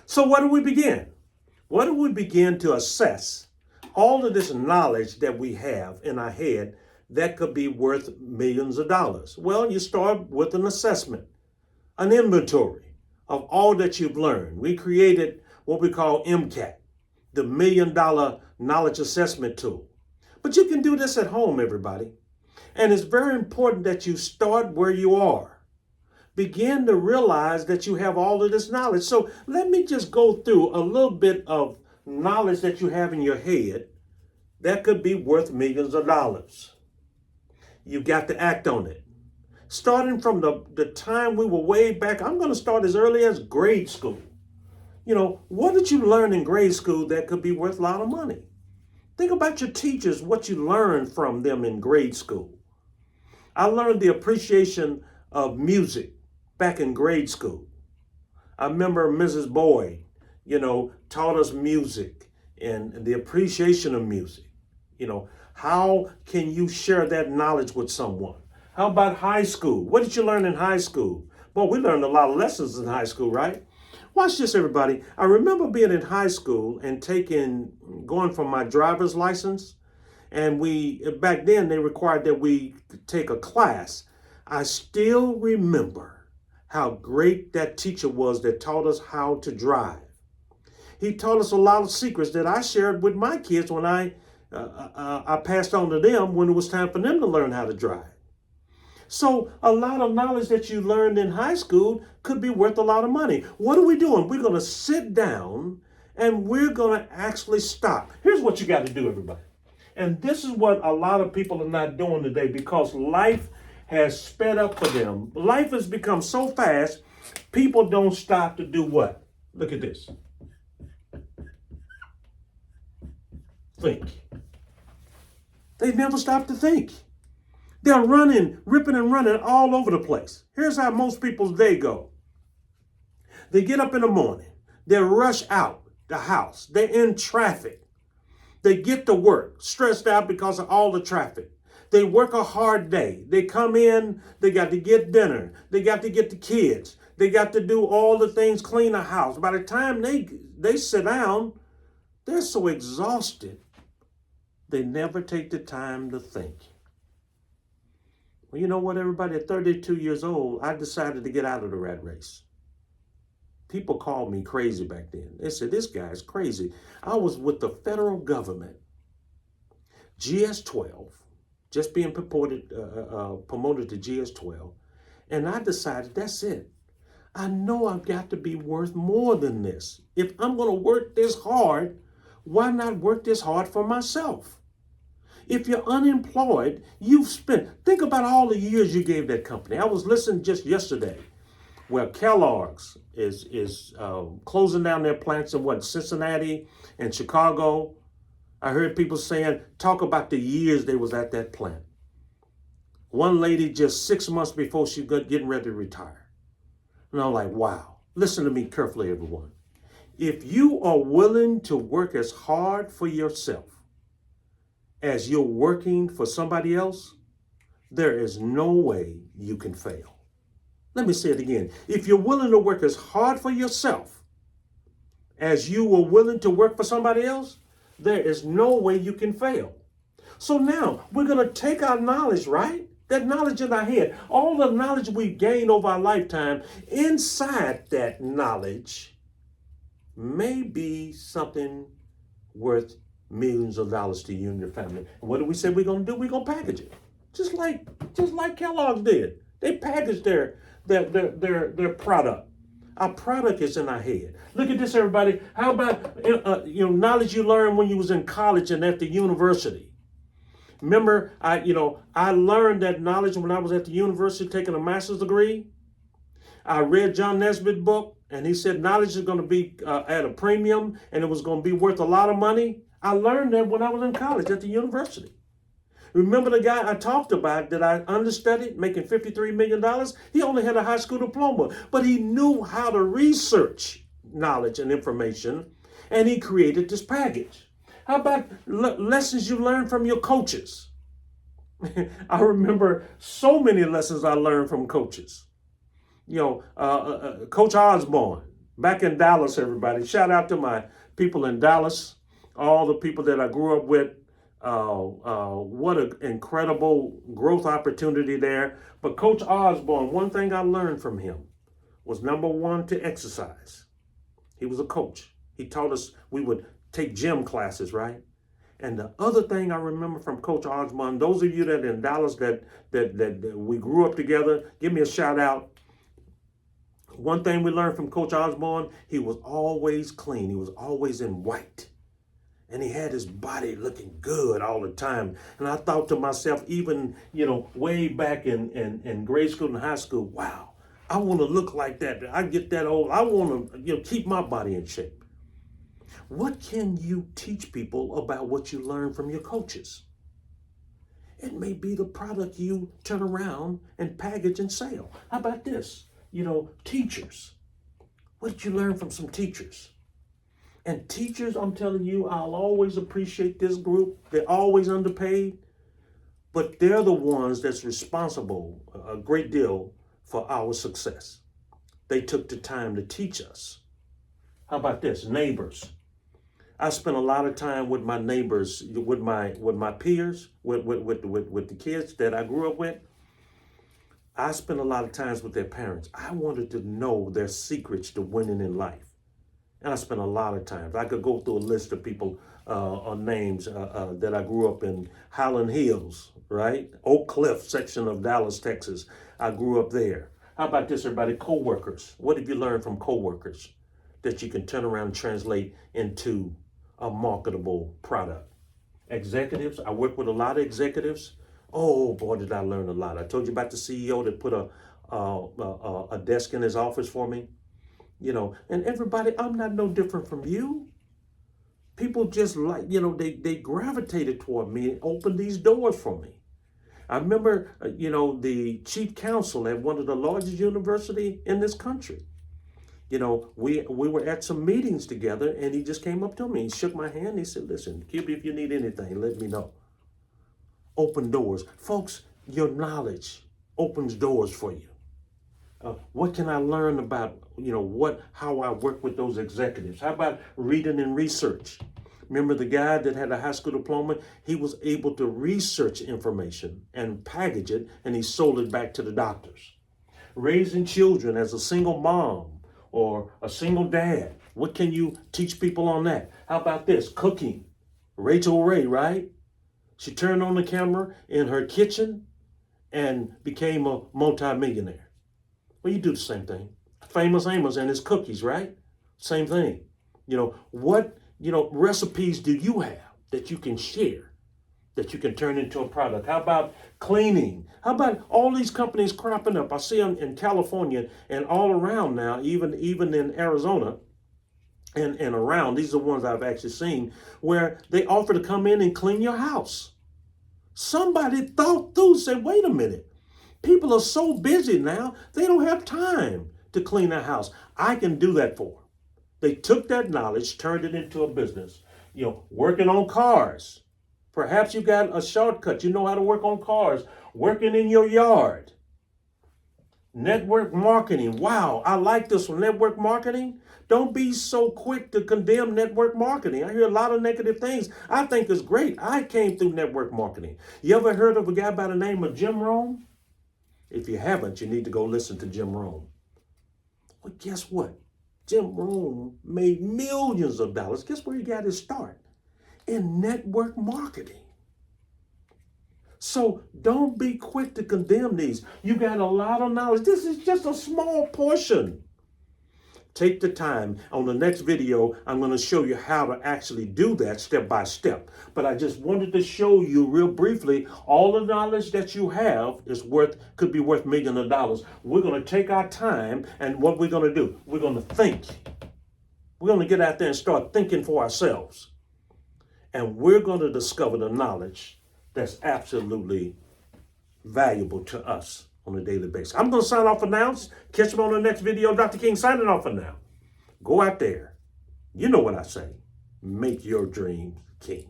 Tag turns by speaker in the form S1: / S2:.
S1: So where do we begin? Where do we begin to assess all of this knowledge that we have in our head that could be worth millions of dollars? Well, you start with an assessment, an inventory of all that you've learned. We created what we call MCAT, the $1,000,000 knowledge assessment tool. But you can do this at home, everybody. And it's very important that you start where you are. Begin to realize that you have all of this knowledge. So let me just go through a little bit of knowledge that you have in your head that could be worth millions of dollars. You've got to act on it. Starting from the time we were way back, I'm going to start as early as grade school. What did you learn in grade school that could be worth a lot of money? Think about your teachers, what you learned from them in grade school. I learned the appreciation of music back in grade school. I remember Mrs. Boyd, taught us music and the appreciation of music. How can you share that knowledge with someone? How about high school? What did you learn in high school? Well, we learned a lot of lessons in high school, right? Watch this, everybody. I remember being in high school and going for my driver's license. And back then they required that we take a class. I still remember how great that teacher was that taught us how to drive. He taught us a lot of secrets that I shared with my kids when I passed on to them when it was time for them to learn how to drive. So a lot of knowledge that you learned in high school could be worth a lot of money. What are we doing? We're going to sit down and we're going to actually stop. Here's what you got to do, everybody. And this is what a lot of people are not doing today because life has sped up for them. Life has become so fast, people don't stop to do what? Look at this. Think. They never stop to think. They're running, ripping and running all over the place. Here's how most people's day go. They get up in the morning. They rush out the house. They're in traffic. They get to work, stressed out because of all the traffic. They work a hard day. They come in, they got to get dinner. They got to get the kids. They got to do all the things, clean the house. By the time they sit down, they're so exhausted, they never take the time to think. Well, you know what, everybody? At 32 years old, I decided to get out of the rat race. People called me crazy back then. They said, this guy's crazy. I was with the federal government, GS-12, just being promoted to GS-12. And I decided, that's it. I know I've got to be worth more than this. If I'm going to work this hard, why not work this hard for myself? If you're unemployed, think about all the years you gave that company. I was listening just yesterday where Kellogg's is closing down their plants in Cincinnati and Chicago. I heard people saying, talk about the years they was at that plant. One lady just 6 months before she got getting ready to retire. And I'm like, wow. Listen to me carefully, everyone. If you are willing to work as hard for yourself as you're working for somebody else, there is no way you can fail. Let me say it again. If you're willing to work as hard for yourself as you were willing to work for somebody else, there is no way you can fail. So now we're going to take our knowledge, right? That knowledge in our head, all the knowledge we've gained over our lifetime, inside that knowledge may be something worth millions of dollars to you and your family. And what do we say we're going to do? We're going to package it. Just like Kellogg's did. They packaged their product. Our product is in our head. Look at this, everybody. How about knowledge you learned when you was in college and at the university? Remember, I learned that knowledge when I was at the university taking a master's degree. I read John Nesbitt's book, and he said knowledge is going to be at a premium, and it was going to be worth a lot of money. I learned that when I was in college at the university. Remember the guy I talked about that I understudied, making $53 million? He only had a high school diploma, but he knew how to research knowledge and information, and he created this package. How about lessons you learned from your coaches? I remember so many lessons I learned from coaches. Coach Osborne, Back in Dallas, everybody. Shout out to my people in Dallas, all the people that I grew up with. What an incredible growth opportunity there. But Coach Osborne, one thing I learned from him was number one, to exercise. He was a coach. He taught us we would take gym classes, right? And the other thing I remember from Coach Osborne, those of you that are in Dallas that we grew up together, give me a shout out. One thing we learned from Coach Osborne, he was always clean. He was always in white. And he had his body looking good all the time. And I thought to myself, even, way back in grade school and high school, wow, I want to look like that. I get that old. I want to, keep my body in shape. What can you teach people about what you learn from your coaches? It may be the product you turn around and package and sell. How about this? Teachers. What did you learn from some teachers? And teachers, I'm telling you, I'll always appreciate this group. They're always underpaid, but they're the ones that's responsible a great deal for our success. They took the time to teach us. How about this? Neighbors. I spent a lot of time with my neighbors, with my peers, with the kids that I grew up with. I spent a lot of times with their parents. I wanted to know their secrets to winning in life. And I spent a lot of times. I could go through a list of people or names that I grew up in Highland Hills, right? Oak Cliff section of Dallas, Texas. I grew up there. How about this, everybody? Coworkers. What have you learned from coworkers that you can turn around and translate into a marketable product? Executives. I work with a lot of executives. Oh boy, did I learn a lot. I told you about the CEO that put a desk in his office for me. And everybody, I'm not no different from you. People just they gravitated toward me and opened these doors for me. I remember, the chief counsel at one of the largest universities in this country. We were at some meetings together and he just came up to me. He shook my hand. He said, listen, Cubie, if you need anything, let me know. Open doors. Folks, your knowledge opens doors for you. What can I learn about, how I work with those executives? How about reading and research? Remember the guy that had a high school diploma? He was able to research information and package it, and he sold it back to the doctors. Raising children as a single mom or a single dad. What can you teach people on that? How about this? Cooking. Rachel Ray, right? She turned on the camera in her kitchen and became a multimillionaire. Well, you do the same thing. Famous Amos and his cookies, right? Same thing. What recipes do you have that you can share, that you can turn into a product? How about cleaning? How about all these companies cropping up? I see them in California and all around now, even in Arizona and around. These are the ones I've actually seen where they offer to come in and clean your house. Somebody thought through, said, wait a minute. People are so busy now, they don't have time to clean their house. I can do that for them. They took that knowledge, turned it into a business. Working on cars. Perhaps you got a shortcut. You know how to work on cars. Working in your yard. Network marketing. Wow, I like this one. Network marketing. Don't be so quick to condemn network marketing. I hear a lot of negative things. I think it's great. I came through network marketing. You ever heard of a guy by the name of Jim Rohn? If you haven't, you need to go listen to Jim Rohn. Well, guess what? Jim Rohn made millions of dollars. Guess where he got his start? In network marketing. So don't be quick to condemn these. You got a lot of knowledge. This is just a small portion. Take the time. On the next video, I'm going to show you how to actually do that step by step. But I just wanted to show you real briefly, all the knowledge that you have could be worth millions of dollars. We're going to take our time, and what we're going to do, we're going to think. We're going to get out there and start thinking for ourselves. And we're going to discover the knowledge that's absolutely valuable to us on a daily basis. I'm going to sign off for now. Catch me on the next video. Dr. King signing off for now. Go out there. You know what I say. Make your dreams king.